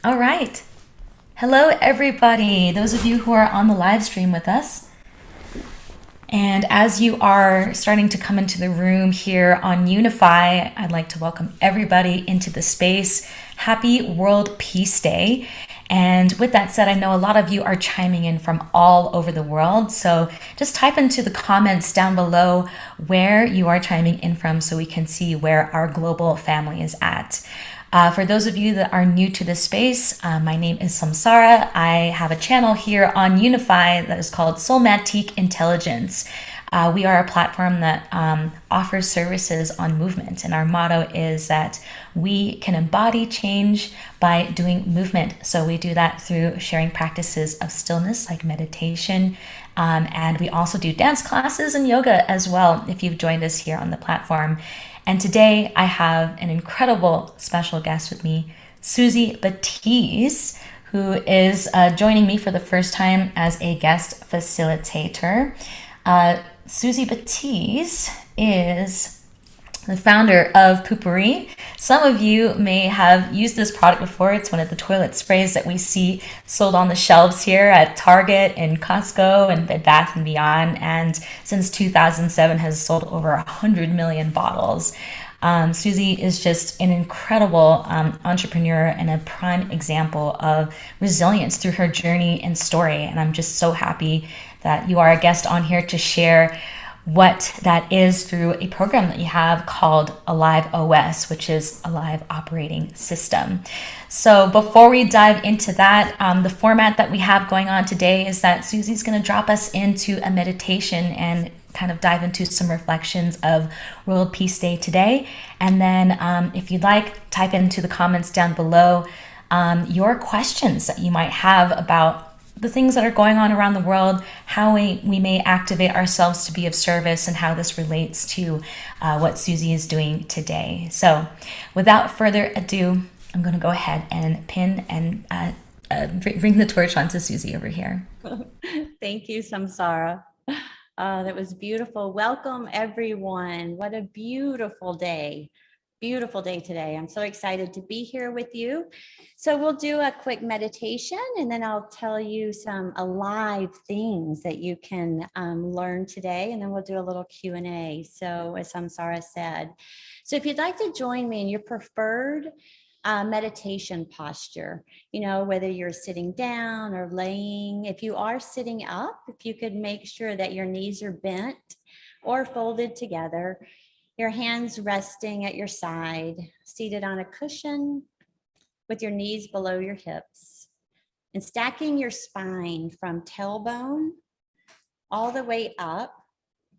All right. Hello, everybody. Those of you who are on the live stream with us. And as you are starting to come into the room here on Unify, I'd like to welcome everybody into the space. Happy World Peace Day. And with that said, I know a lot of you are chiming in from all over the world. So just type into the comments down below where you are chiming in from so we can see where our global family is at. For those of you that are new to this space, my name is Samsara. I have a channel here on Unify that is called Somatic Intelligence. We are a platform that offers services on movement, and our motto is that we can embody change by doing movement. So we do that through sharing practices of stillness like meditation, and we also do dance classes and yoga as well if you've joined us here on the platform. And today I have an incredible special guest with me, Susie Batiste, who is joining me for the first time as a guest facilitator. Susie Batiste is the founder of Poopery. Some of you may have used this product before. It's one of the toilet sprays that we see sold on the shelves here at Target and Costco and Bed Bath & Beyond. And since 2007 has sold over 100 million bottles. Susie is just an incredible entrepreneur and a prime example of resilience through her journey and story. And I'm just so happy that you are a guest on here to share what that is through a program that you have called Alive OS, which is Alive Operating System. So before we dive into that, the format that we have going on today is that Susie's going to drop us into a meditation and kind of dive into some reflections of World Peace Day today. And then if you'd like, type into the comments down below your questions that you might have about the things that are going on around the world, how we may activate ourselves to be of service, and how this relates to what Susie is doing today. So without further ado, I'm going to go ahead and pin and bring the torch onto Susie over here. Thank you, Samsara. That was beautiful. Welcome, everyone. What a beautiful day. Beautiful day today. I'm so excited to be here with you. So we'll do a quick meditation, and then I'll tell you some alive things that you can learn today, and then we'll do a little Q&A. So as Samsara said, so if you'd like to join me in your preferred meditation posture, whether you're sitting down or laying. If you are sitting up, if you could make sure that your knees are bent or folded together, your hands resting at your side, seated on a cushion with your knees below your hips, and stacking your spine from tailbone all the way up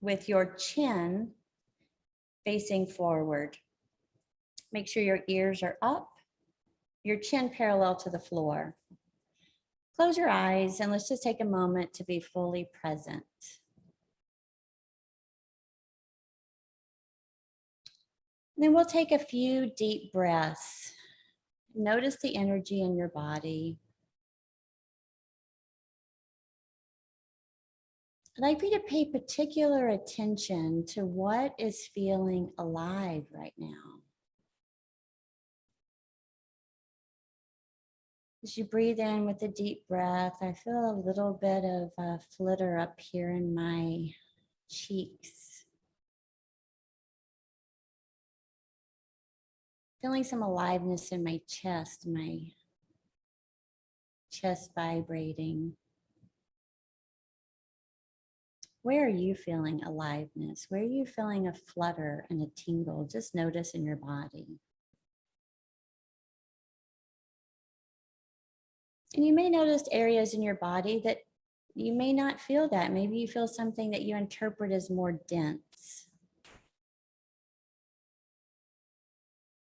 with your chin facing forward. Make sure your ears are up, your chin parallel to the floor. Close your eyes and let's just take a moment to be fully present. And then we'll take a few deep breaths. Notice the energy in your body. I'd like for you to pay particular attention to what is feeling alive right now. As you breathe in with a deep breath, I feel a little bit of a flitter up here in my cheeks. Feeling some aliveness in my chest vibrating. Where are you feeling aliveness? Where are you feeling a flutter and a tingle? Just notice in your body. And you may notice areas in your body that you may not feel that. Maybe you feel something that you interpret as more dense.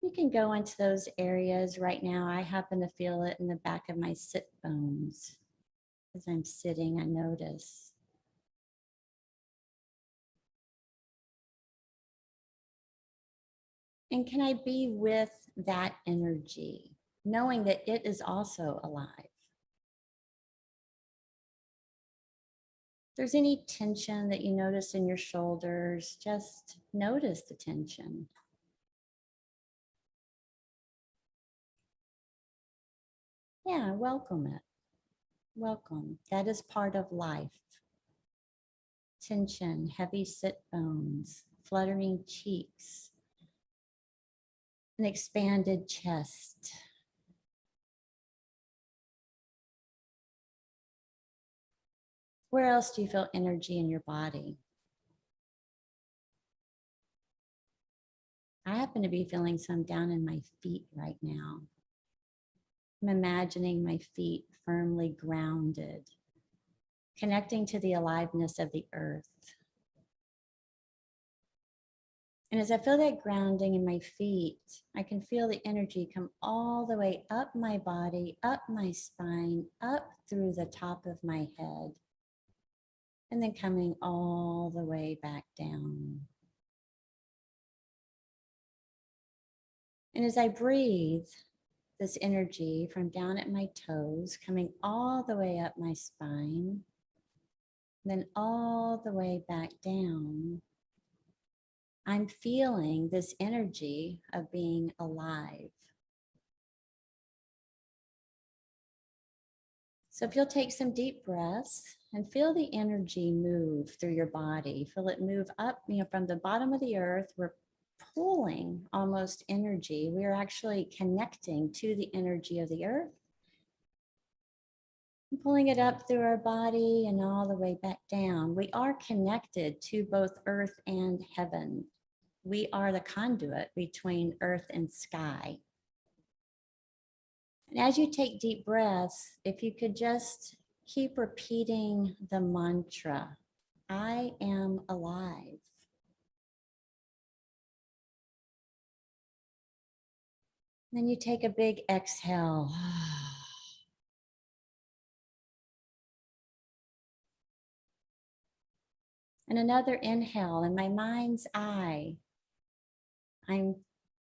You can go into those areas right now. I happen to feel it in the back of my sit bones. As I'm sitting, I notice. And can I be with that energy, knowing that it is also alive? If there's any tension that you notice in your shoulders, just notice the tension. Yeah, welcome it. Welcome. That is part of life. Tension, heavy sit bones, fluttering cheeks, an expanded chest. Where else do you feel energy in your body? I happen to be feeling some down in my feet right now. I'm imagining my feet firmly grounded, connecting to the aliveness of the earth. And as I feel that grounding in my feet, I can feel the energy come all the way up my body, up my spine, up through the top of my head, and then coming all the way back down. And as I breathe, this energy from down at my toes, coming all the way up my spine, then all the way back down, I'm feeling this energy of being alive. So if you'll take some deep breaths and feel the energy move through your body, feel it move up, from the bottom of the earth. We're pulling almost energy. We are actually connecting to the energy of the earth. And pulling it up through our body and all the way back down. We are connected to both earth and heaven. We are the conduit between earth and sky. And as you take deep breaths, if you could just keep repeating the mantra, I am alive. Then you take a big exhale. And another inhale. In my mind's eye, I'm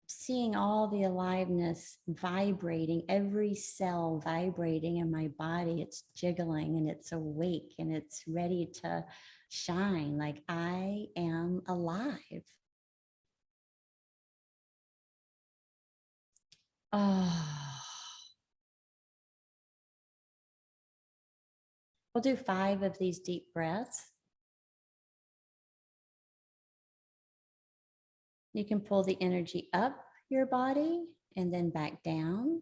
seeing all the aliveness vibrating, every cell vibrating in my body. It's jiggling and it's awake and it's ready to shine, like I am alive. Oh. We'll do 5 of these deep breaths. You can pull the energy up your body and then back down.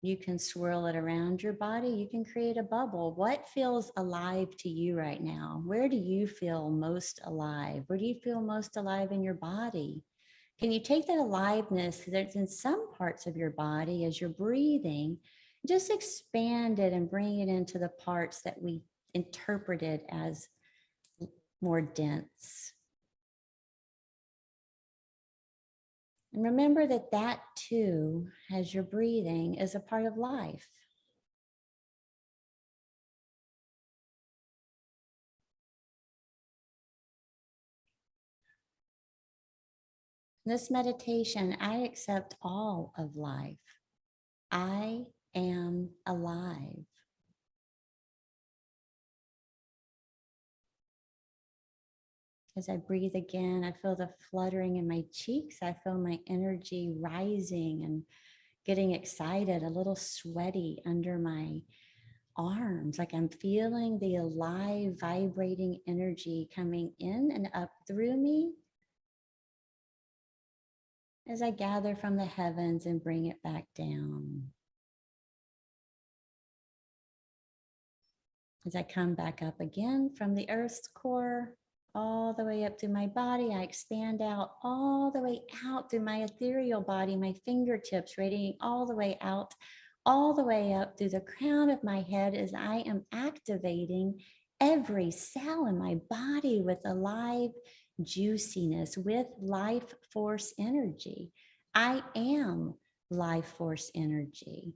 You can swirl it around your body. You can create a bubble. What feels alive to you right now? Where do you feel most alive? Where do you feel most alive in your body? Can you take that aliveness that's in some parts of your body as you're breathing, just expand it and bring it into the parts that we interpreted as more dense? And remember that that too, as you're breathing, is a part of life. In this meditation, I accept all of life. I am alive. As I breathe again, I feel the fluttering in my cheeks. I feel my energy rising and getting excited, a little sweaty under my arms, like I'm feeling the alive, vibrating energy coming in and up through me as I gather from the heavens and bring it back down. As I come back up again from the earth's core, all the way up through my body, I expand out all the way out through my ethereal body, my fingertips radiating all the way out, all the way up through the crown of my head as I am activating every cell in my body with alive juiciness, with life force energy. I am life force energy.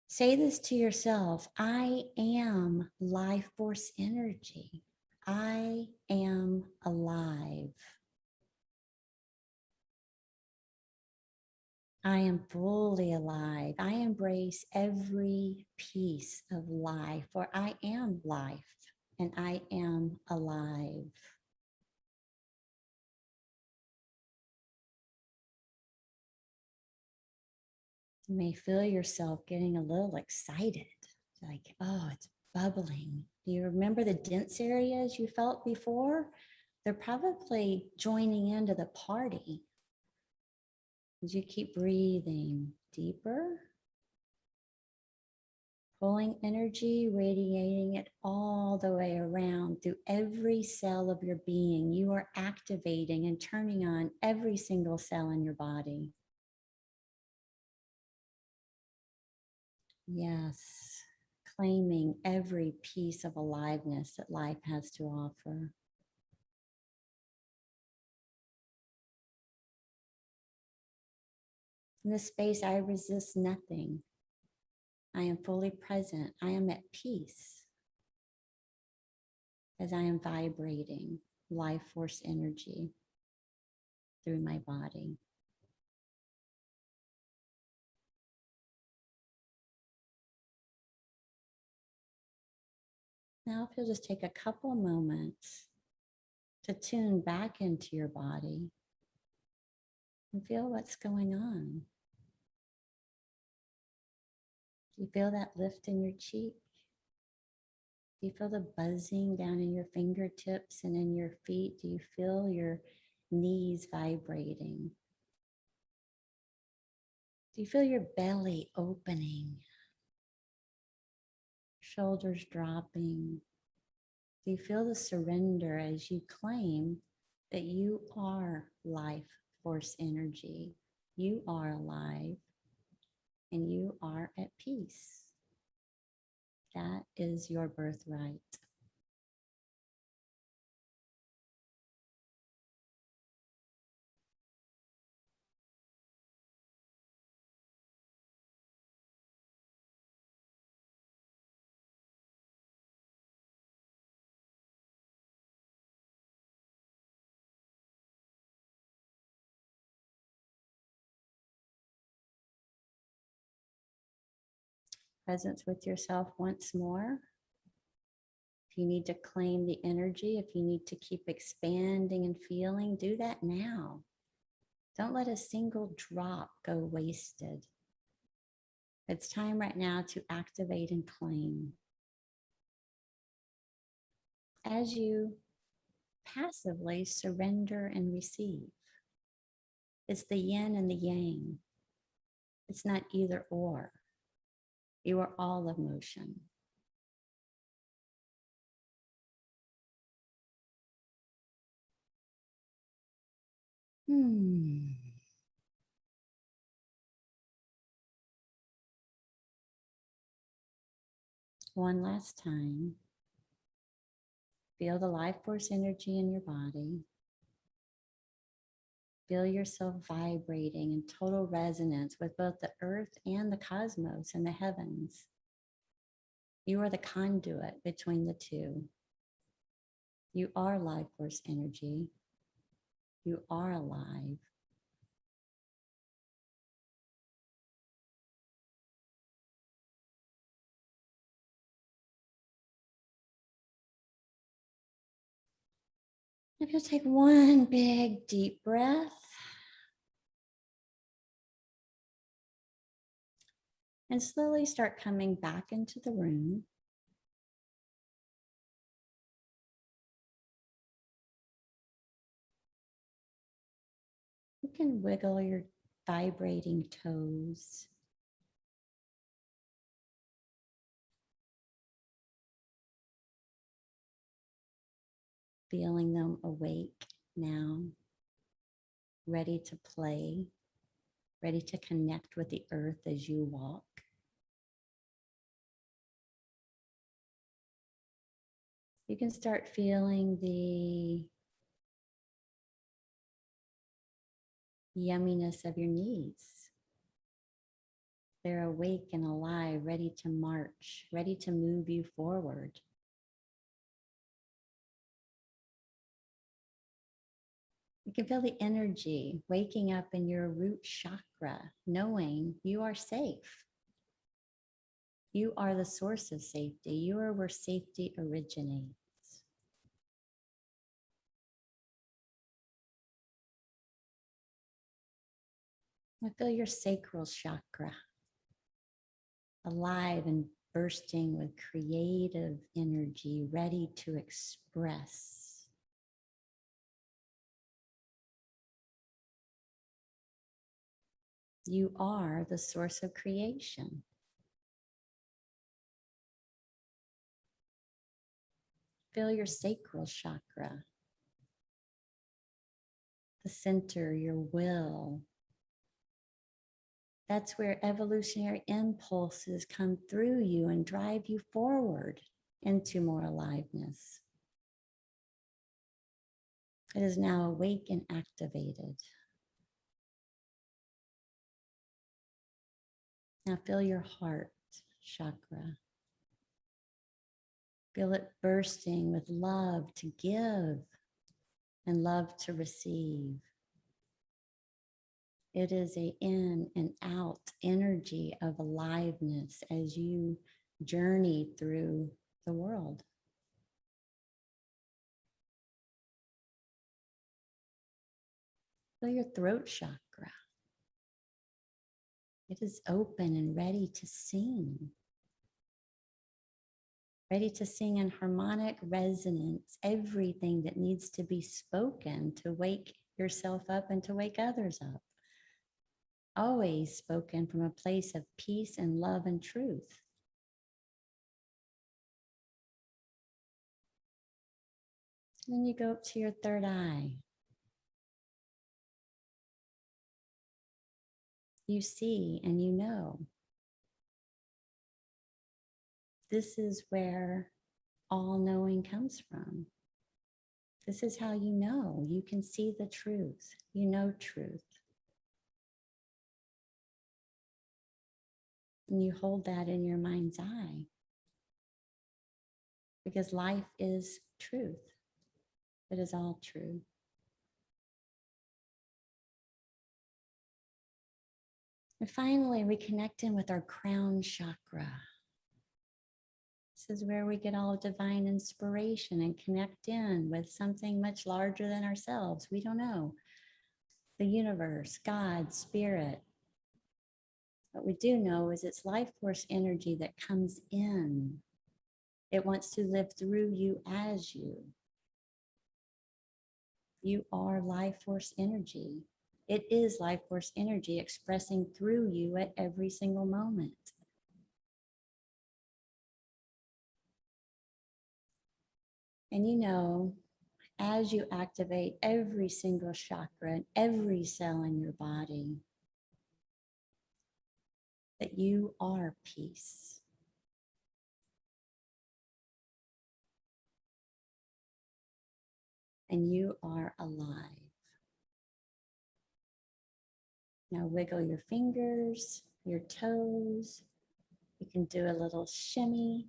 Say this to yourself. I am life force energy. I am alive. I am fully alive. I embrace every piece of life, for I am life and I am alive. You may feel yourself getting a little excited, like, oh, it's bubbling. Do you remember the dense areas you felt before? They're probably joining into the party as you keep breathing deeper, pulling energy, radiating it all the way around through every cell of your being. You are activating and turning on every single cell in your body. Yes, claiming every piece of aliveness that life has to offer. In this space, I resist nothing. I am fully present. I am at peace as I am vibrating life force energy through my body. Now, if you'll just take a couple moments to tune back into your body and feel what's going on. Do you feel that lift in your cheek? Do you feel the buzzing down in your fingertips and in your feet? Do you feel your knees vibrating? Do you feel your belly opening? Shoulders dropping? Do you feel the surrender as you claim that you are life force energy? You are alive and you are at peace. That is your birthright. Presence with yourself once more. If you need to claim the energy, if you need to keep expanding and feeling, do that now. Don't let a single drop go wasted. It's time right now to activate and claim. As you passively surrender and receive, it's the yin and the yang. It's not either or. You are all emotion. One last time. Feel the life force energy in your body. Feel yourself vibrating in total resonance with both the earth and the cosmos and the heavens. You are the conduit between the two. You are life force energy. You are alive. If you'll take one big deep breath and slowly start coming back into the room. You can wiggle your vibrating toes. Feeling them awake now, ready to play, ready to connect with the earth as you walk. You can start feeling the yumminess of your knees. They're awake and alive, ready to march, ready to move you forward. You can feel the energy waking up in your root chakra, knowing you are safe. You are the source of safety. You are where safety originates. I feel your sacral chakra alive and bursting with creative energy, ready to express. You are the source of creation. Feel your sacral chakra, the center, your will. That's where evolutionary impulses come through you and drive you forward into more aliveness. It is now awake and activated. Now feel your heart chakra. Feel it bursting with love to give and love to receive. It is an in and out energy of aliveness as you journey through the world. Feel your throat chakra. It is open and ready to sing. Ready to sing in harmonic resonance, everything that needs to be spoken to wake yourself up and to wake others up. Always spoken from a place of peace and love and truth. Then you go up to your third eye. You see and you know. This is where all knowing comes from. This is how you know. You can see the truth. You know truth. And you hold that in your mind's eye. Because life is truth. It is all true. And finally, we connect in with our crown chakra. This is where we get all divine inspiration and connect in with something much larger than ourselves. We don't know. The universe, God, spirit. What we do know is it's life force energy that comes in. It wants to live through you as you. You are life force energy. It is life force energy expressing through you at every single moment. And you know, as you activate every single chakra and every cell in your body, that you are peace. And you are alive. Now wiggle your fingers, your toes. You can do a little shimmy,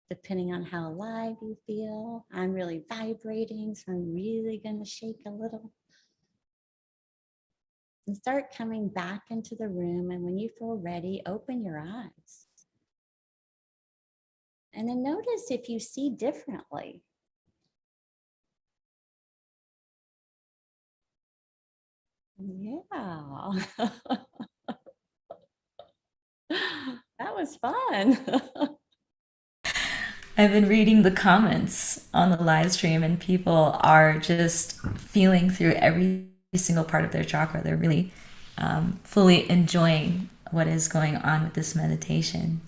depending on how alive you feel. I'm really vibrating, so I'm really going to shake a little. And start coming back into the room. And when you feel ready, open your eyes. And then notice if you see differently. Yeah. That was fun. I've been reading the comments on the live stream, and people are just feeling through every single part of their chakra. They're really fully enjoying what is going on with this meditation.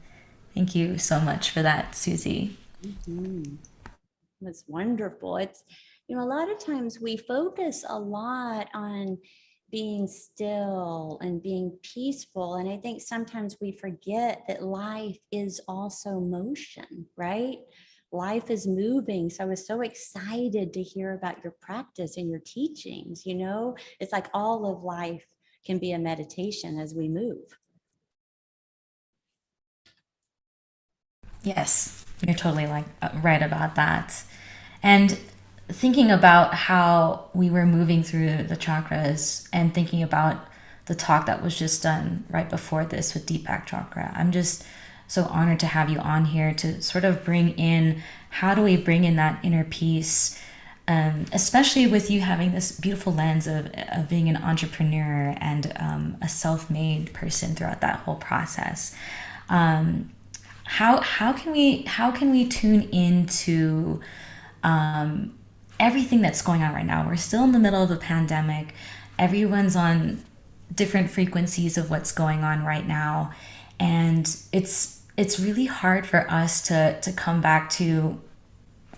Thank you so much for that, Susie. Mm-hmm. That's wonderful. It's, you know, a lot of times we focus a lot on being still and being peaceful. And I think sometimes we forget that life is also motion, right? Life is moving. So I was so excited to hear about your practice and your teachings. You know, it's like all of life can be a meditation as we move. Yes, you're totally right about that. And thinking about how we were moving through the chakras and thinking about the talk that was just done right before this with Deepak Chakra, I'm just so honored to have you on here to sort of bring in, how do we bring in that inner peace, especially with you having this beautiful lens of being an entrepreneur and a self-made person throughout that whole process. How can we tune into everything that's going on right now? We're still in the middle of the pandemic. Everyone's on different frequencies of what's going on right now, and it's really hard for us to come back to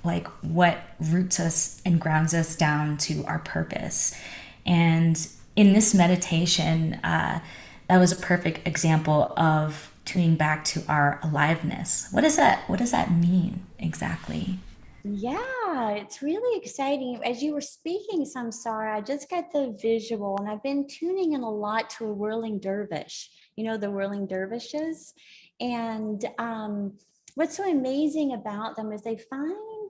like what roots us and grounds us down to our purpose. And in this meditation, that was a perfect example of tuning back to our aliveness. What does that mean exactly? Yeah, it's really exciting. As you were speaking, Samsara, I just got the visual, and I've been tuning in a lot to a whirling dervish. You know, the whirling dervishes. And what's so amazing about them is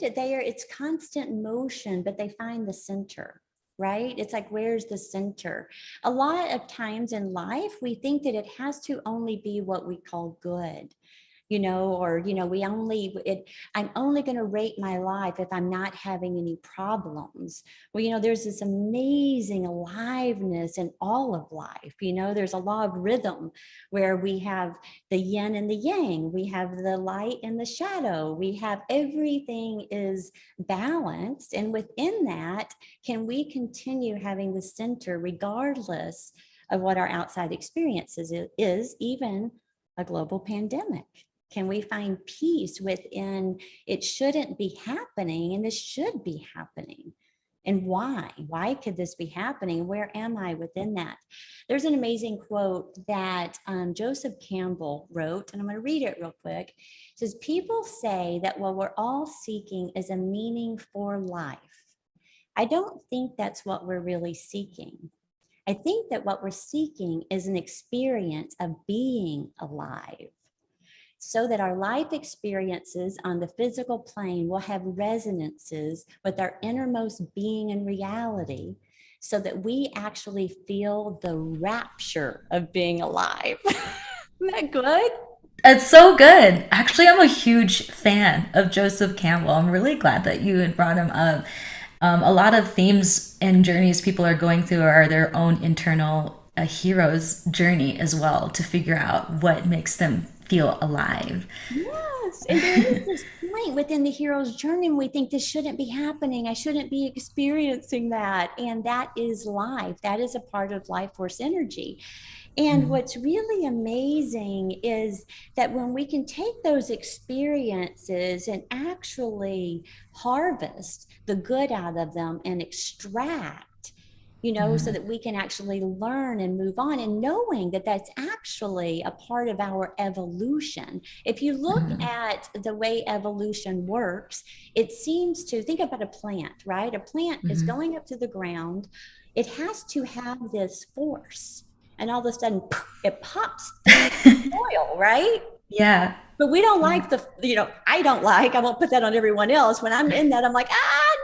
it's constant motion, but they find the center, right? It's like, where's the center? A lot of times in life, we think that it has to only be what we call good, or I'm only going to rate my life if I'm not having any problems. Well, there's this amazing aliveness in all of life. There's a law of rhythm where we have the yin and the yang, we have the light and the shadow, we have everything is balanced, and within that, can we continue having the center regardless of what our outside experiences is, even a global pandemic? Can we find peace within it shouldn't be happening and this should be happening? And why? Why could this be happening? Where am I within that? There's an amazing quote that Joseph Campbell wrote, and I'm going to read it real quick. It says, "People say that what we're all seeking is a meaning for life. I don't think that's what we're really seeking. I think that what we're seeking is an experience of being alive, so that our life experiences on the physical plane will have resonances with our innermost being and reality, so that we actually feel the rapture of being alive." Isn't that good? It's so good. Actually, I'm a huge fan of Joseph Campbell. I'm really glad that you had brought him up. A lot of themes and journeys people are going through are their own internal hero's journey as well, to figure out what makes them feel alive. Yes, and there is this point within the hero's journey, and we think this shouldn't be happening. I shouldn't be experiencing that. And that is life. That is a part of life force energy. And what's really amazing is that when we can take those experiences and actually harvest the good out of them and extract, so that we can actually learn and move on, and knowing that that's actually a part of our evolution. If you look at the way evolution works, it seems to think about a plant, right? A plant is going up to the ground. It has to have this force, and all of a sudden it pops through the soil, right? Yeah. But we don't like I won't put that on everyone else. When I'm in that, I'm like,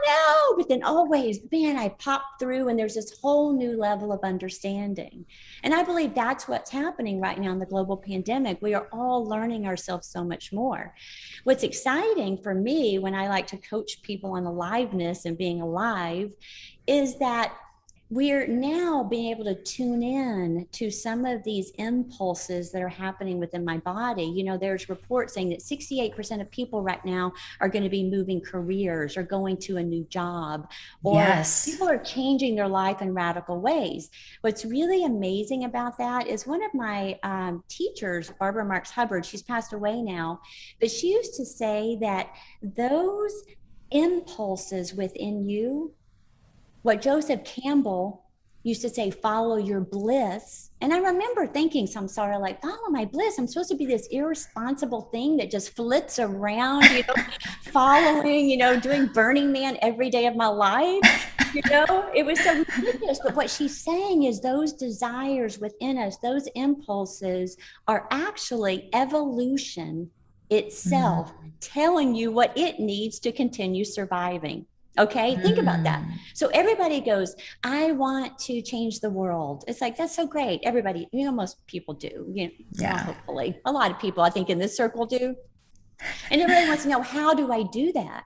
no. But then always, man, I pop through, and there's this whole new level of understanding. And I believe that's what's happening right now in the global pandemic. We are all learning ourselves so much more. What's exciting for me when I like to coach people on aliveness and being alive is that we're now being able to tune in to some of these impulses that are happening within my body. There's reports saying that 68% of people right now are going to be moving careers or going to a new job, or Yes. people are changing their life in radical ways. What's really amazing about that is one of my teachers, Barbara Marks Hubbard, she's passed away now, but she used to say that those impulses within you, what Joseph Campbell used to say, follow your bliss. And I remember thinking, Samsara, like, follow my bliss. I'm supposed to be this irresponsible thing that just flits around, following, doing Burning Man every day of my life. It was so ridiculous. But what she's saying is those desires within us, those impulses, are actually evolution itself telling you what it needs to continue surviving. Okay, think about that. So everybody goes, I want to change the world. It's like, that's so great. Everybody, most people do, Yeah. hopefully. A lot of people, I think, in this circle do. And everybody wants to know, how do I do that?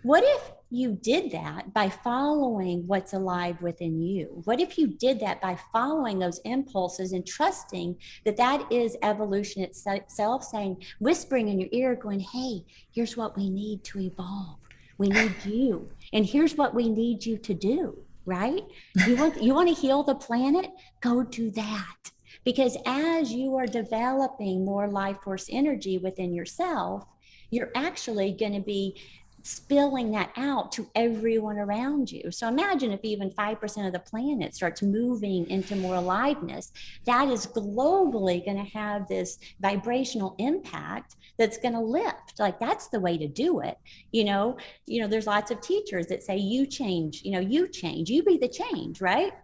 What if you did that by following what's alive within you? What if you did that by following those impulses and trusting that that is evolution itself, saying, whispering in your ear, going, hey, here's what we need to evolve. We need you. And here's what we need you to do, right? You want to heal the planet? Go do that. Because as you are developing more life force energy within yourself, you're actually going to be spilling that out to everyone around you. So imagine if even 5% of the planet starts moving into more aliveness, that is globally going to have this vibrational impact that's going to lift. Like, that's the way to do it. There's lots of teachers that say, you change, you change, you be the change, right? Well,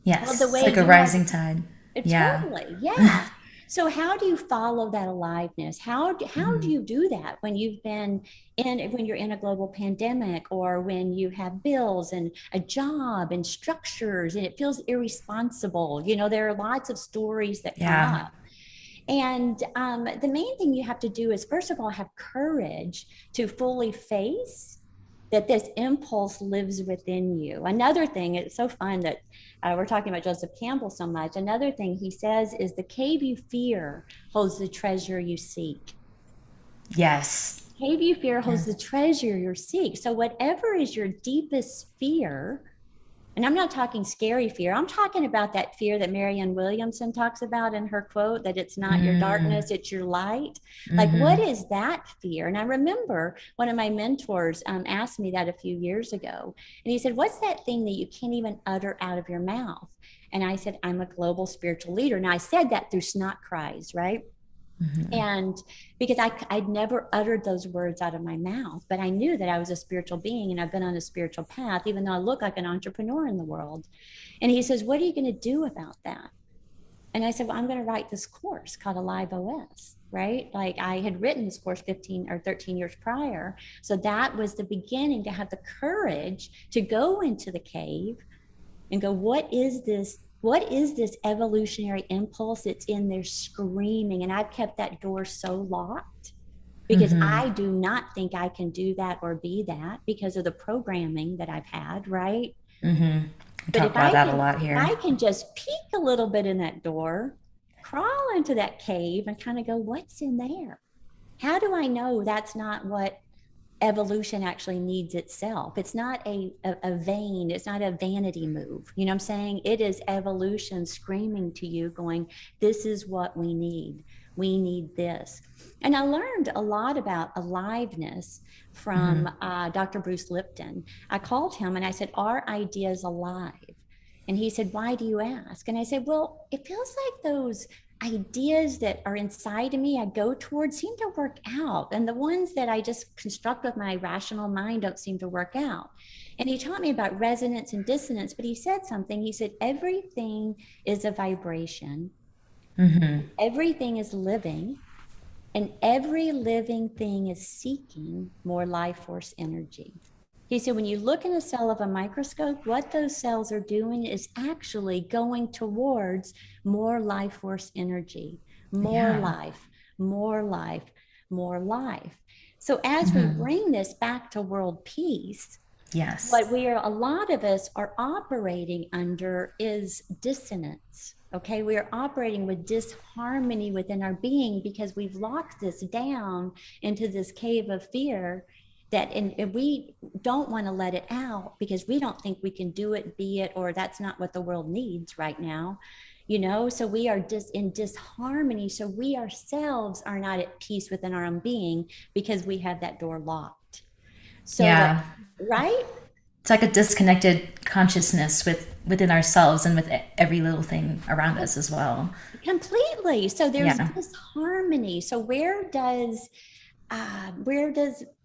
Yes. the It's way like a you are, rising tide. Yeah. totally, yeah. So how do you follow that aliveness? How do Mhm. you do that when you're in a global pandemic, or when you have bills and a job and structures and it feels irresponsible? There are lots of stories that come Yeah. up. And the main thing you have to do is, first of all, have courage to fully face that this impulse lives within you. Another thing, it's so fun that we're talking about Joseph Campbell so much. Another thing he says is, the cave you fear holds the treasure you seek. Yes. Cave you fear holds the Yes. treasure you seek. So whatever is your deepest fear, and I'm not talking scary fear. I'm talking about that fear that Marianne Williamson talks about in her quote, that it's not your Mm. darkness, it's your light. Like, what Mm-hmm. is that fear? And I remember one of my mentors asked me that a few years ago. And he said, what's that thing that you can't even utter out of your mouth? And I said, I'm a global spiritual leader. Now, I said that through snot cries, right? Mm-hmm. And because I'd never uttered those words out of my mouth, but I knew that I was a spiritual being and I've been on a spiritual path, even though I look like an entrepreneur in the world. And he says, what are you going to do about that? And I said, well, I'm going to write this course called Alive OS, right? Like, I had written this course 15 or 13 years prior. So that was the beginning, to have the courage to go into the cave and go, what is this evolutionary impulse that's in there screaming? And I've kept that door so locked because Mm-hmm. I do not think I can do that or be that, because of the programming that I've had, right? Mm-hmm. We But talk about that a lot if here. I can just peek a little bit in that door, crawl into that cave and kind of go, what's in there? How do I know that's not what evolution actually needs itself? It's not a vain, it's not a vanity move. You know what I'm saying? It is evolution screaming to you, going, this is what we need. We need this. And I learned a lot about aliveness Mm-hmm. from Dr. Bruce Lipton. I called him and I said, are ideas alive? And he said, why do you ask? And I said, well, it feels like those ideas that are inside of me I go towards seem to work out, and the ones that I just construct with my rational mind don't seem to work out. And he taught me about resonance and dissonance, but he said something. He said, everything is a vibration, Mm-hmm. everything is living, and every living thing is seeking more life force energy. He said, when you look in a cell of a microscope, what those cells are doing is actually going towards more life force energy, more Yeah. life, more life, more life. So as we Mm-hmm. bring this back to world peace, Yes. what a lot of us are operating under is dissonance. Okay, we are operating with disharmony within our being because we've locked this down into this cave of fear, that and we don't want to let it out because we don't think we can do it, be it, or that's not what the world needs right now. So we are just in disharmony. So we ourselves are not at peace within our own being because we have that door locked. So what, Yeah. right? It's like a disconnected consciousness within ourselves and with every little thing around us as well. Completely. So there's Yeah. disharmony. So where does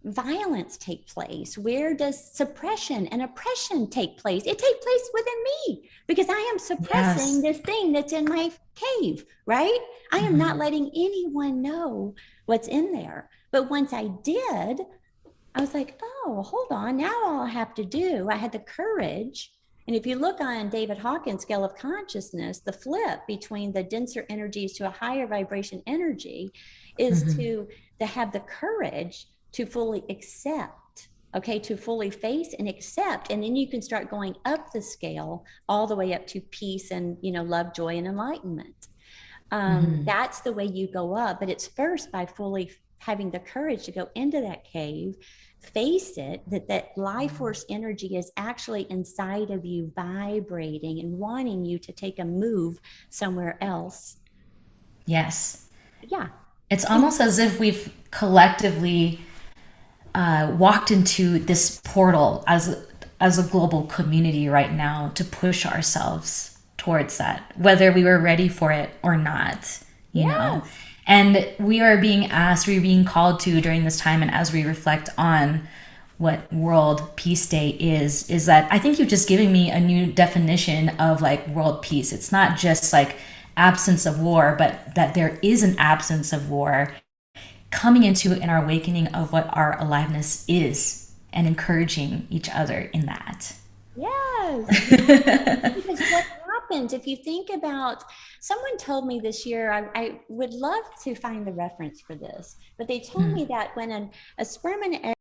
violence take place? Where does suppression and oppression take place? It takes place within me because I am suppressing Yes. this thing that's in my cave, right? I am not Mm-hmm. letting anyone know what's in there. But once I did, I was like, oh, hold on. Now all I have to do, I had the courage. And if you look on David Hawkins' scale of consciousness, the flip between the denser energies to a higher vibration energy is Mm-hmm. to have the courage to fully accept okay, to fully face and accept. And then you can start going up the scale all the way up to peace and, love, joy, and enlightenment. Mhm. That's the way you go up. But it's first by fully having the courage to go into that cave, face it, that life force energy is actually inside of you, vibrating and wanting you to take a move somewhere else. Yes. Yeah. It's almost as if we've collectively walked into this portal as a global community right now to push ourselves towards that, whether we were ready for it or not, you know. Yes. And we are being asked, we're being called to during this time, and as we reflect on what World Peace Day is that I think you've just given me a new definition of like world peace. It's not just like absence of war, but that there is an absence of war coming into an awakening of what our aliveness is and encouraging each other in that. Yes. Because what happens if you think about, someone told me this year, I would love to find the reference for this, but they told me that when a sperm and egg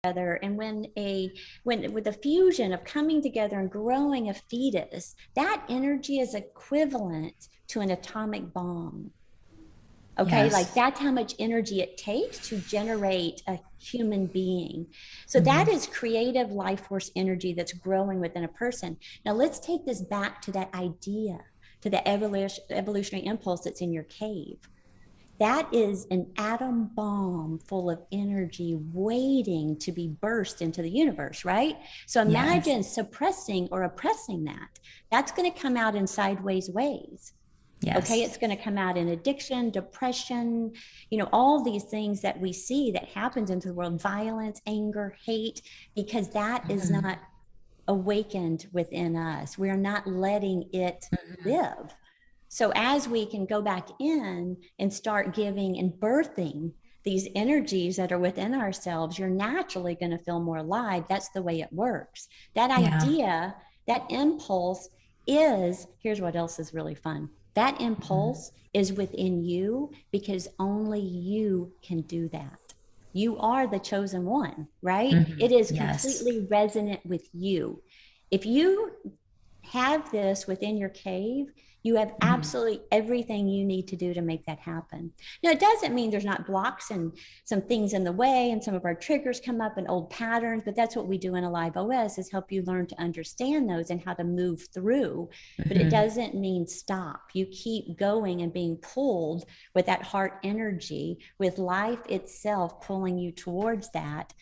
together, and when with the fusion of coming together and growing a fetus, that energy is equivalent to an atomic bomb. Okay, like Yes. that's how much energy it takes to generate a human being. So that is creative life force energy that's growing within a person. Now let's take this back to that idea, to the evolutionary impulse that's in your cave. That is an atom bomb full of energy waiting to be burst into the universe, right? So Yes. imagine suppressing or oppressing that. That's going to come out in sideways ways. Okay, Yes. it's going to come out in addiction, depression, all these things that we see that happens into the world, violence, anger, hate, because that is not awakened within us. We're not letting it live. So as we can go back in and start giving and birthing these energies that are within ourselves, you're naturally going to feel more alive. That's the way it works. That Yeah. idea, that impulse is, here's what else is really fun. That impulse is within you because only you can do that. You are the chosen one, right? It is Yes. completely resonant with you. If you have this within your cave, you have absolutely everything you need to do to make that happen. Now, it doesn't mean there's not blocks and some things in the way, and some of our triggers come up and old patterns, but that's what we do in Alive OS, is help you learn to understand those and how to move through. But it doesn't mean stop. You keep going and being pulled with that heart energy, with life itself pulling you towards that.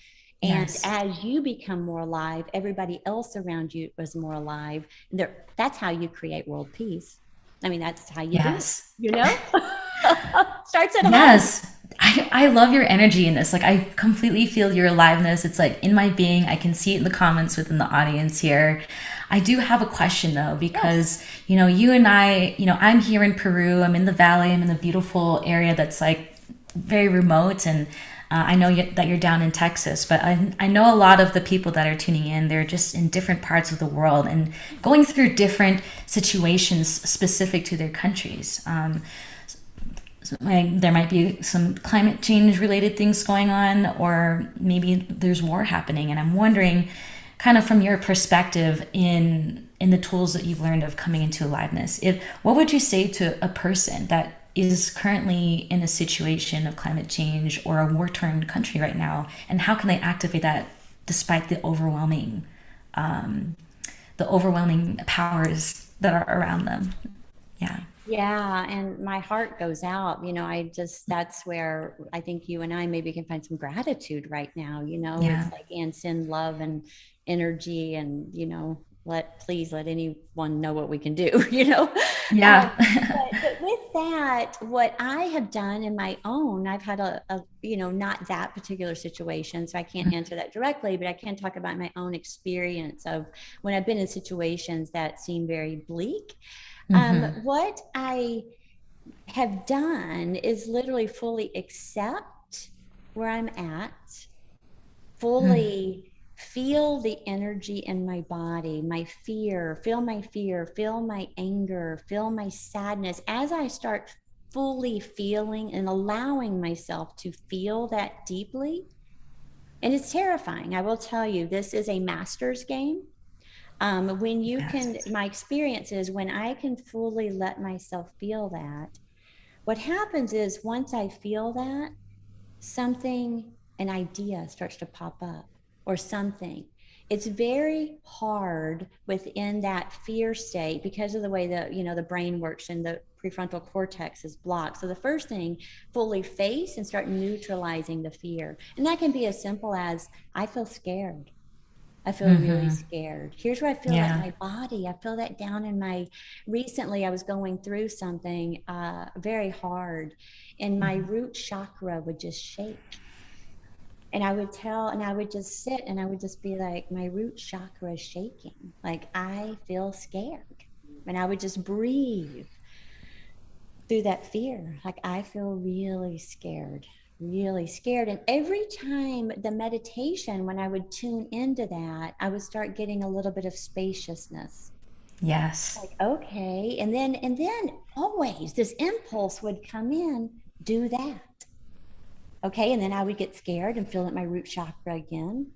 And Yes. as you become more alive, everybody else around you is more alive. That's how you create world peace. I mean, that's how you do it, Yes. you know? Starts at home. Yes. I love your energy in this. Like, I completely feel your aliveness. It's like in my being. I can see it in the comments within the audience here. I do have a question though, Yes. because, you and I, I'm here in Peru. I'm in the valley. I'm in the beautiful area that's like very remote. And I know that you're down in Texas, but I know a lot of the people that are tuning in, they're just in different parts of the world and going through different situations specific to their countries. There might be some climate change related things going on, or maybe there's war happening. And I'm wondering, kind of from your perspective in the tools that you've learned of coming into aliveness, if what would you say to a person that is currently in a situation of climate change or a war-torn country right now, and how can they activate that despite the overwhelming powers that are around them? Yeah. Yeah, and my heart goes out. That's where I think you and I maybe can find some gratitude right now. It's Yeah. like, and send love and energy, and please let anyone know what we can do. Um, Yeah. but with that, what I have done in my own, I've had not that particular situation, so I can't answer that directly, but I can talk about my own experience of when I've been in situations that seem very bleak. What I have done is literally fully accept where I'm at, fully feel the energy in my body, feel my fear, feel my anger, feel my sadness. As I start fully feeling and allowing myself to feel that deeply, And it's terrifying. I will tell you, this is a master's game. When you can, Yes. my experience is when I can fully let myself feel that, what happens is once I feel that, something, an idea starts to pop up or something. It's very hard within that fear state because of the way the brain works and the prefrontal cortex is blocked. So the first thing, fully face and start neutralizing the fear. And that can be as simple as I feel scared. I feel really Mm-hmm. scared. Here's where I feel that in Yeah. my body. I feel that down in my, recently I was going through something very hard and my Mm-hmm. root chakra would just shake. And I would just sit and I would just be like, my root chakra is shaking. Like I feel scared. And I would just breathe through that fear. Like I feel really scared, really scared. And every time the meditation, when I would tune into that, I would start getting a little bit of spaciousness. Yes. Like, okay. And then always this impulse would come in, do that. Okay. And then I would get scared and feel at my root chakra again.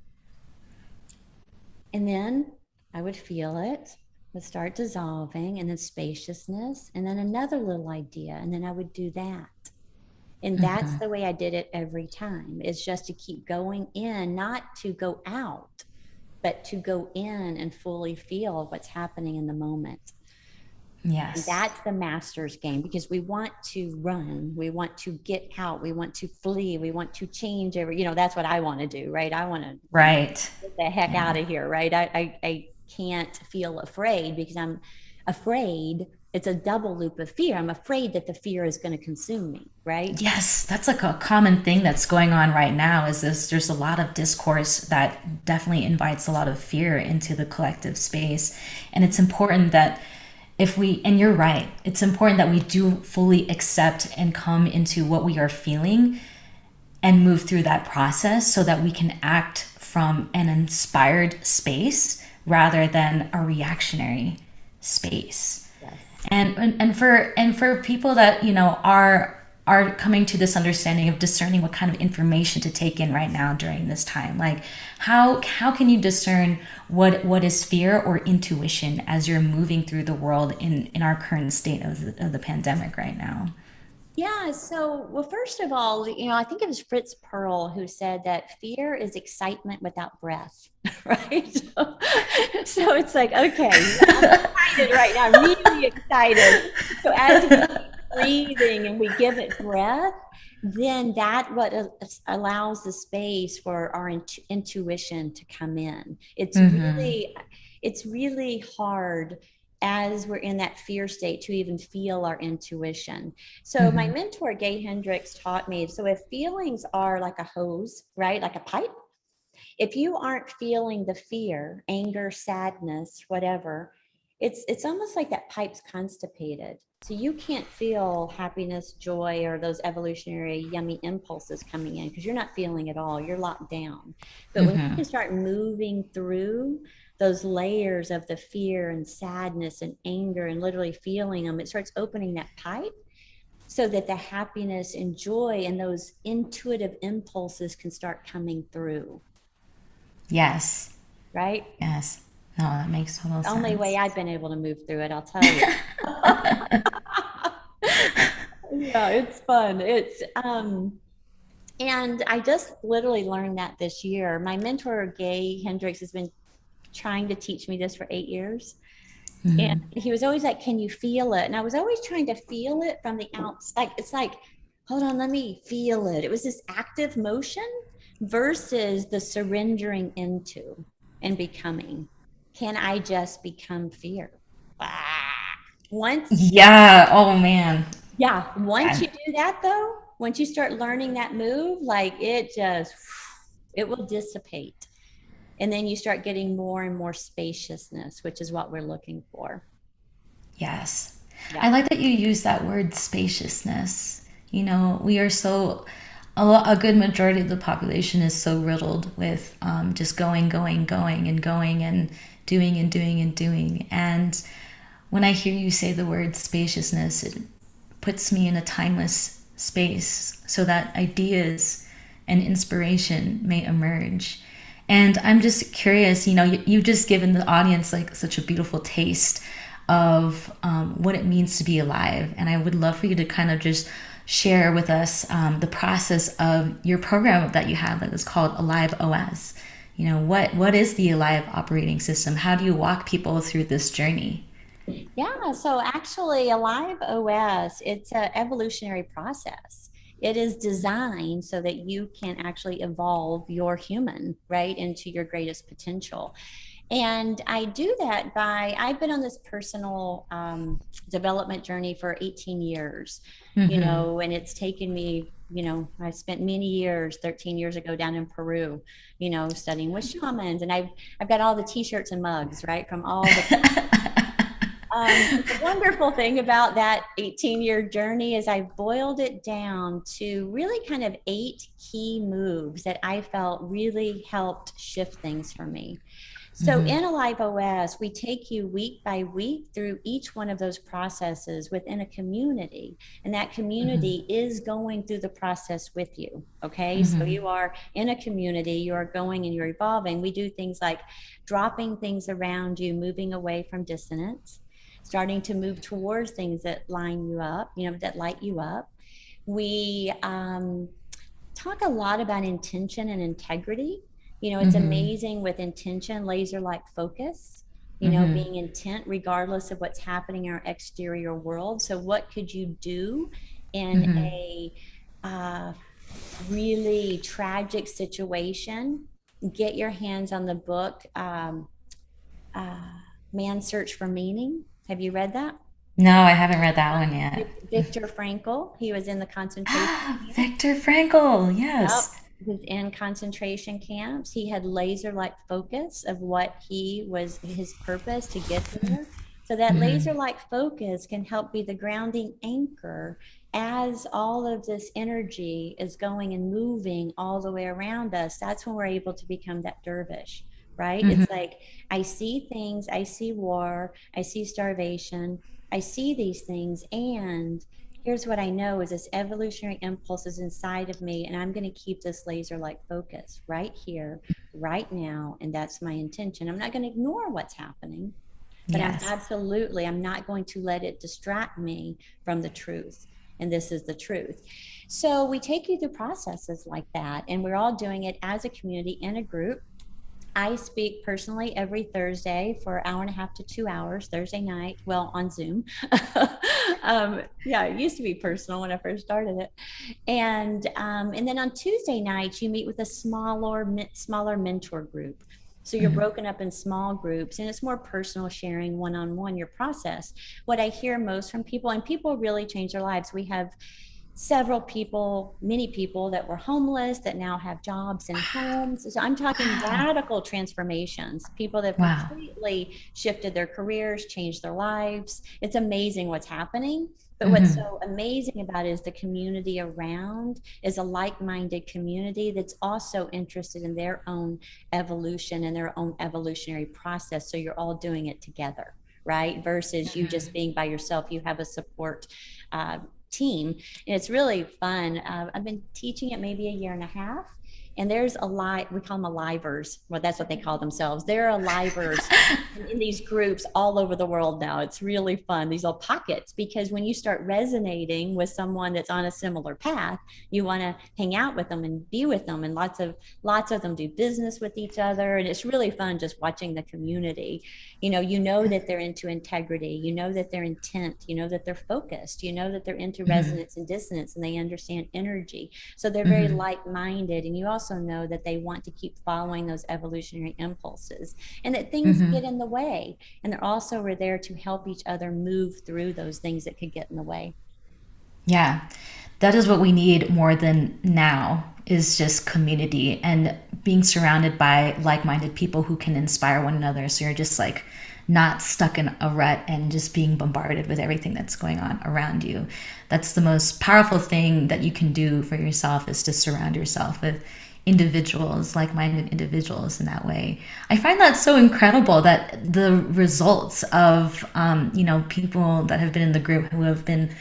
And then I would feel it, would start dissolving, and then spaciousness, and then another little idea. And then I would do that. And that's Mm-hmm. the way I did it every time. It's just to keep going in, not to go out, but to go in and fully feel what's happening in the moment. And Yes. that's the master's game because we want to run, we want to get out, we want to flee, we want to change that's what I want to do, right? I want to Right. get the heck Yeah. out of here, right? I can't feel afraid because I'm afraid. It's a double loop of fear. I'm afraid that the fear is going to consume me, right? Yes, that's like a common thing that's going on right now is this there's a lot of discourse that definitely invites a lot of fear into the collective space. And it's important that if we, and you're right, it's important that we do fully accept and come into what we are feeling and move through that process so that we can act from an inspired space rather than a reactionary space. Yes. And for people that are coming to this understanding of discerning what kind of information to take in right now during this time, like how can you discern what is fear or intuition as you're moving through the world in our current state of the pandemic right now? Yeah. So, well, first of all, I think it was Fritz Perl who said that fear is excitement without breath, right? So it's like, okay, I'm excited right now. I'm really excited. So as we keep breathing and we give it breath, then that what allows the space for our intuition to come in. Mm-hmm. It's really hard as we're in that fear state to even feel our intuition. So my Mm-hmm. mentor, Gay Hendricks, taught me, so if feelings are like a hose, right? Like a pipe, if you aren't feeling the fear, anger, sadness, whatever, it's almost like that pipe's constipated. So you can't feel happiness, joy, or those evolutionary yummy impulses coming in because you're not feeling it all. You're locked down. But when you Mm-hmm. can start moving through those layers of the fear and sadness and anger and literally feeling them, it starts opening that pipe so that the happiness and joy and those intuitive impulses can start coming through, Yes. right? Yes. No, that makes total The only way sense. I've been able to move through it, I'll tell you. Yeah, it's fun. And I just literally learned that this year. My mentor, Gay Hendricks, has been trying to teach me this for 8 years. And Mm-hmm. he was always like, can you feel it? And I was always trying to feel it from the outside. It's like, hold on, let me feel it. It was this active motion versus the surrendering into and becoming. Can I just become fear? Ah. Once, Yeah. Oh man. yeah, once Yeah. you do that though, once you start learning that move, like it will dissipate. And then you start getting more and more spaciousness, which is what we're looking for. Yes. Yeah. I like that you use that word spaciousness. We are so, a good majority of the population is so riddled with just going, going, going, and going, and doing, and doing, and doing. And when I hear you say the word spaciousness, it puts me in a timeless space so that ideas and inspiration may emerge. And I'm just curious, you've just given the audience like such a beautiful taste of what it means to be alive. And I would love for you to kind of just share with us the process of your program that you have that is called Alive OS. What is the Alive operating system? How do you walk people through this journey? Yeah, so actually, Alive OS, it's an evolutionary process. It is designed so that you can actually evolve your human, right, into your greatest potential. And I do that I've been on this personal development journey for 18 years, Mm-hmm. and it's taken me, I spent many years, 13 years ago down in Peru, studying with shamans. And I've got all the t-shirts and mugs, right, from all the the wonderful thing about that 18-year journey is I boiled it down to really kind of 8 key moves that I felt really helped shift things for me. So Mm-hmm. in Alive OS, we take you week by week through each one of those processes within a community. And that Mm-hmm. community is going through the process with you. Okay. So Mm-hmm. you are in a community, you are going and you're evolving. We do things like dropping things around you, moving away from dissonance, starting to move towards things that line you up, that light you up. We talk a lot about intention and integrity. It's Mm-hmm. amazing with intention, laser like focus, Mm-hmm. being intent regardless of what's happening in our exterior world. So, what could you do in Mm-hmm. a uh, really tragic situation? Get your hands on the book, uh, Man's Search for Meaning. Have you read that? No, I haven't read that one yet. Viktor Frankl, he was in the concentration camp. Viktor Frankl, Yep. yes. He was in concentration camps. He had laser like focus of what he was, his purpose to get there. So that Mm-hmm. laser like focus can help be the grounding anchor as all of this energy is going and moving all the way around us. That's when we're able to become that dervish, right? Mm-hmm. It's like, I see things, I see war, I see starvation, I see these things, and here's what I know is this evolutionary impulse is inside of me, and I'm going to keep this laser like focus right here, right now. And that's my intention. I'm not going to ignore what's happening, but Yes. I'm not going to let it distract me from the truth. And this is the truth. So we take you through processes like that, and we're all doing it as a community in a group. I speak personally every Thursday for an hour and a half to 2 hours, Thursday night, well, on Zoom. Yeah, it used to be personal when I first started it. And then on Tuesday nights, you meet with a smaller mentor group. So you're Mm-hmm. broken up in small groups, and it's more personal sharing, one-on-one, your process. What I hear most from people, and people really change their lives. We have several people, many people that were homeless that now have jobs and homes. So I'm talking Wow. radical transformations, people that have Wow. completely shifted their careers, changed their lives. It's amazing what's happening. But what's Mm-hmm. so amazing about it is the community around is a like-minded community that's also interested in their own evolution and their own evolutionary process. So you're all doing it together, right? Versus you just being by yourself. You have a support uh, team, and it's really fun. I've been teaching it maybe a year and a half, and there's a lot, we call them alivers. Well, that's what they call themselves. They're alivers in these groups all over the world now. It's really fun, these little pockets, because when you start resonating with someone that's on a similar path, you want to hang out with them and be with them. And lots of them do business with each other. And it's really fun just watching the community. You know that they're into integrity, you know that they're intent, you know that they're focused, you know that they're into Mm-hmm. resonance and dissonance, and they understand energy. So they're very Mm-hmm. like-minded, and you also know that they want to keep following those evolutionary impulses, and that things Mm-hmm. get in the way, and they're also are there to help each other move through those things that could get in the way. Yeah, that is what we need more than now is just community and being surrounded by like-minded people who can inspire one another. So you're just like not stuck in a rut and just being bombarded with everything that's going on around you. That's the most powerful thing that you can do for yourself is to surround yourself with individuals, like-minded individuals in that way. I find that so incredible that the results of people that have been in the group who have been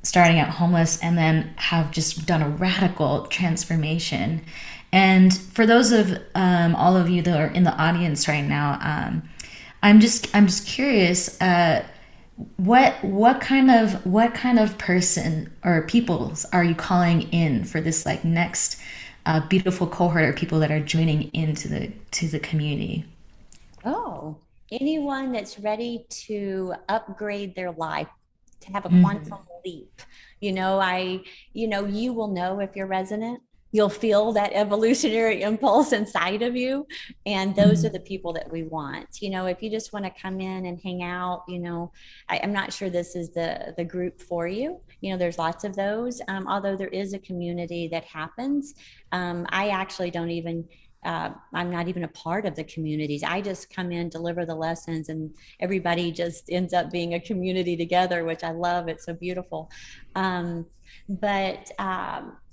starting out homeless and then have just done a radical transformation. And for those of all of you that are in the audience right now, I'm just curious. What kind of person or peoples are you calling in for this like next beautiful cohort of people that are joining into the community? Oh, anyone that's ready to upgrade their life, to have a Mhm. quantum leap. You will know if you're resonant. You'll feel that evolutionary impulse inside of you. And those are Mhm. the people that we want. If you just want to come in and hang out, I'm not sure this is the group for you. There's lots of those. Although there is a community that happens. I actually don't even I'm not even a part of the communities. I just come in, deliver the lessons, and everybody just ends up being a community together, which I love. It's so beautiful. Um,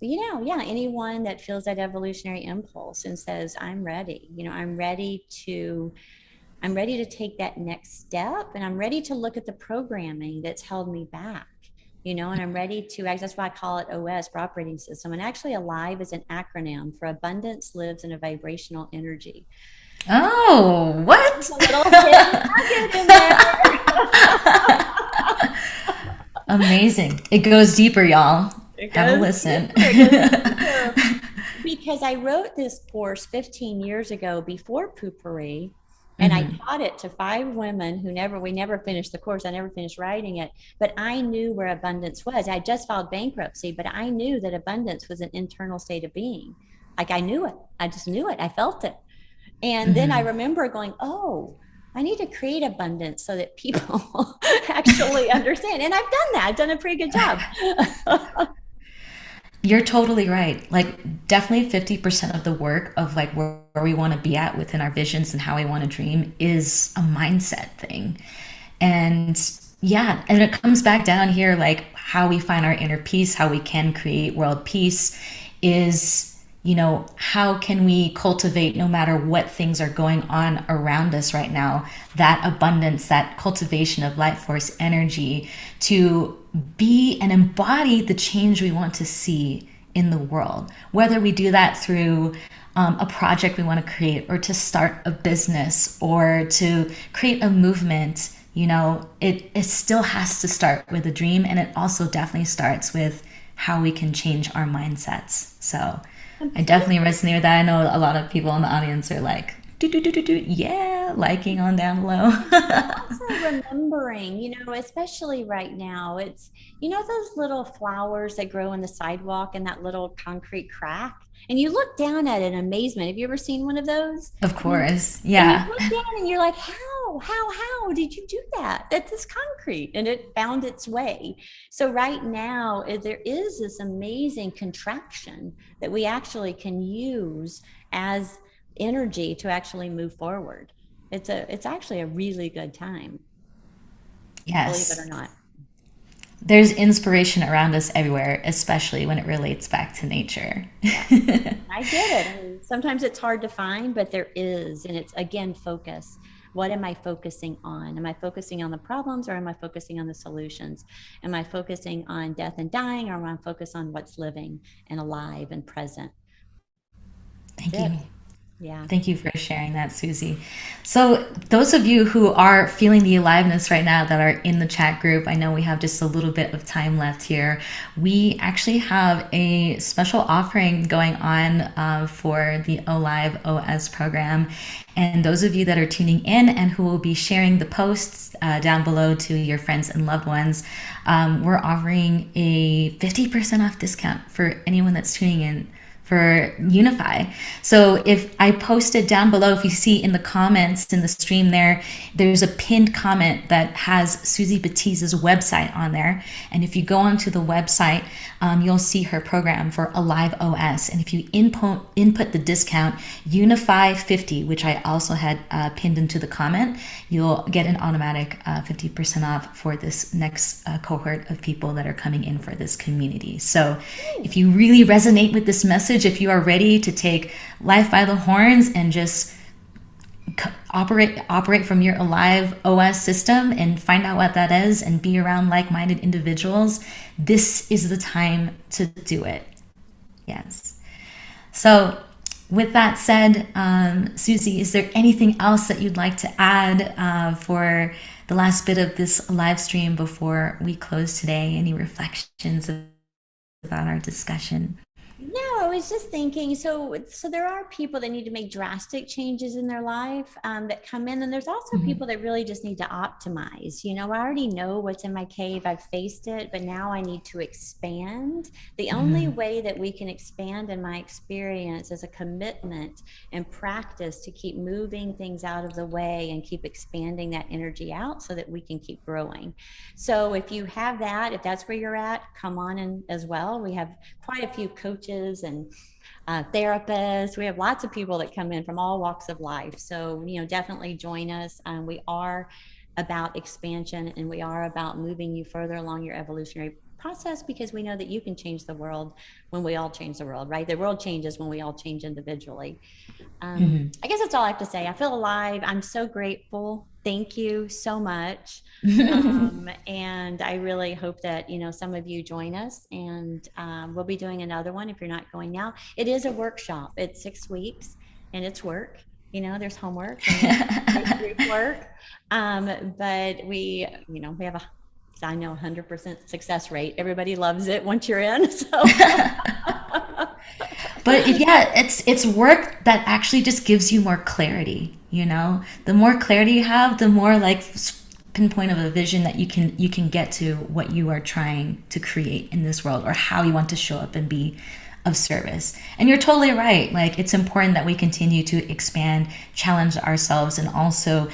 yeah, anyone that feels that evolutionary impulse and says, I'm ready, I'm ready to take that next step, and I'm ready to look at the programming that's held me back. And I'm ready to act. That's why I call it OS for operating system. And actually, ALIVE is an acronym for Abundance Lives in a Vibrational Energy. Oh, There's what? a little hidden nugget in there. Amazing. It goes deeper, y'all. It Have a goes listen. deeper. It goes deeper. Because I wrote this course 15 years ago before Poopery, and I Mhm. taught it to 5 women we never finished the course. I never finished writing it, but I knew where abundance was. I just filed bankruptcy, but I knew that abundance was an internal state of being. Like I knew it. I just knew it. I felt it. And then I Mhm. remember going, oh, I need to create abundance so that people actually understand. And I've done that. I've done a pretty good job. You're totally right. Like, definitely 50% of the work of like where we want to be at within our visions and how we want to dream is a mindset thing. And yeah, and it comes back down here like how we find our inner peace, how we can create world peace is, how can we cultivate no matter what things are going on around us right now, that abundance, that cultivation of life force energy to be and embody the change we want to see in the world. Whether we do that through a project we want to create, or to start a business, or to create a movement, it still has to start with a dream. And it also definitely starts with how we can change our mindsets. So I definitely resonate with that. I know a lot of people in the audience are like, do, do, do, do, do, yeah, liking on down below. Also remembering, especially right now, it's, those little flowers that grow in the sidewalk and that little concrete crack. And you look down at it in amazement. Have you ever seen one of those? Of And, course. and you Yeah. look down and you're like, how did you do that? That's this concrete and it found its way. So right now, there is this amazing contraction that we actually can use as energy to actually move forward. It's actually a really good time, believe it or Yes. not. There's inspiration around us everywhere, especially when it relates back to nature. Yeah, I get it. I mean, sometimes it's hard to find, but there is, and it's again focus. What am I focusing on? Am I focusing on the problems, or am I focusing on the solutions? Am I focusing on death and dying, or am I focused on what's living and alive and present? Thank That's you. it. Yeah. Thank you for sharing that, Susie. So, those of you who are feeling the aliveness right now that are in the chat group, I know we have just a little bit of time left here. We actually have a special offering going on for the Alive OS program. And those of you that are tuning in and who will be sharing the posts down below to your friends and loved ones, we're offering a 50% off discount for anyone that's tuning in for Unify. So if I posted down below, if you see in the comments in the stream there's a pinned comment that has Susie Batista's website on there. And if you go onto the website, you'll see her program for Alive OS. And if you input the discount Unify 50, which I also had pinned into the comment, you'll get an automatic 50% off for this next cohort of people that are coming in for this community. So if you really resonate with this message, if you are ready to take life by the horns and just operate from your alive OS system and find out what that is and be around like-minded individuals, this is the time to do it. Yes. So with that said, Susie, is there anything else that you'd like to add for the last bit of this live stream before we close today? Any reflections about our discussion? No, I was just thinking, so there are people that need to make drastic changes in their life that come in, and there's also people that really just need to optimize. I already know what's in my cave. I've faced it, but now I need to expand. The only way that we can expand, in my experience, is a commitment and practice to keep moving things out of the way and keep expanding that energy out so that we can keep growing. So if you have that, if that's where you're at, come on in as well. We have quite a few coaches and therapists. We have lots of people that come in from all walks of life. So, definitely join us. We are about expansion, and we are about moving you further along your evolutionary process, because we know that you can change the world when we all change the world, right? The world changes when we all change individually. I guess that's all I have to say. I feel alive. I'm so grateful. Thank you so much. And I really hope that, some of you join us, and we'll be doing another one if you're not going now. It is a workshop. It's 6 weeks, and it's work. There's homework and group work. But we have I know 100% success rate. Everybody loves it once you're in. So. But it's work that actually just gives you more clarity. The more clarity you have, the more like pinpoint of a vision that you can get to what you are trying to create in this world, or how you want to show up and be of service. And you're totally right. Like, it's important that we continue to expand, challenge ourselves, and also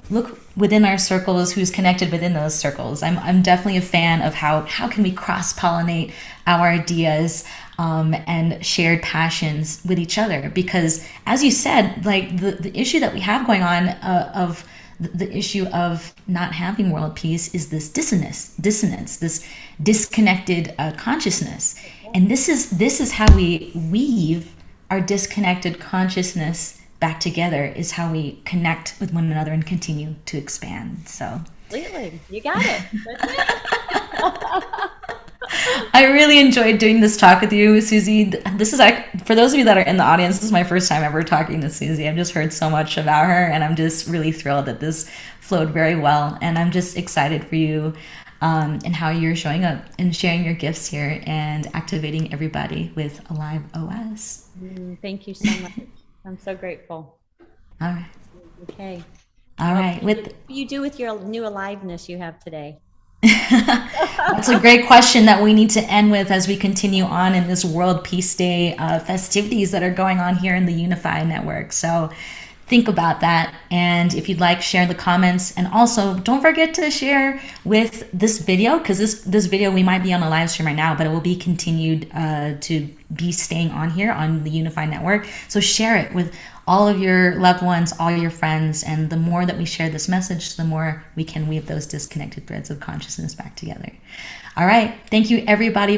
look within our circles, who's connected within those circles. I'm definitely a fan of how can we cross-pollinate our ideas and shared passions with each other. Because as you said, like the issue that we have going on of the issue of not having world peace is this dissonance, this disconnected consciousness. And this is how we weave our disconnected consciousness back together, is how we connect with one another and continue to expand. So completely, you got it. That's it. I really enjoyed doing this talk with you, Susie. This is, for those of you that are in the audience, this is my first time ever talking to Susie. I've just heard so much about her, and I'm just really thrilled that this flowed very well. And I'm just excited for you and how you're showing up and sharing your gifts here and activating everybody with Alive OS. Thank you so much. I'm so grateful. All right. Okay. All right. What do you do with your new aliveness you have today? That's a great question that we need to end with as we continue on in this World Peace Day festivities that are going on here in the Unify Network. So think about that. And if you'd like, share in the comments. And also, don't forget to share with this video, because this video, we might be on a live stream right now, but it will be continued to be staying on here on the Unify Network. So share it with all of your loved ones, all your friends. And the more that we share this message, the more we can weave those disconnected threads of consciousness back together. All right. Thank you, everybody,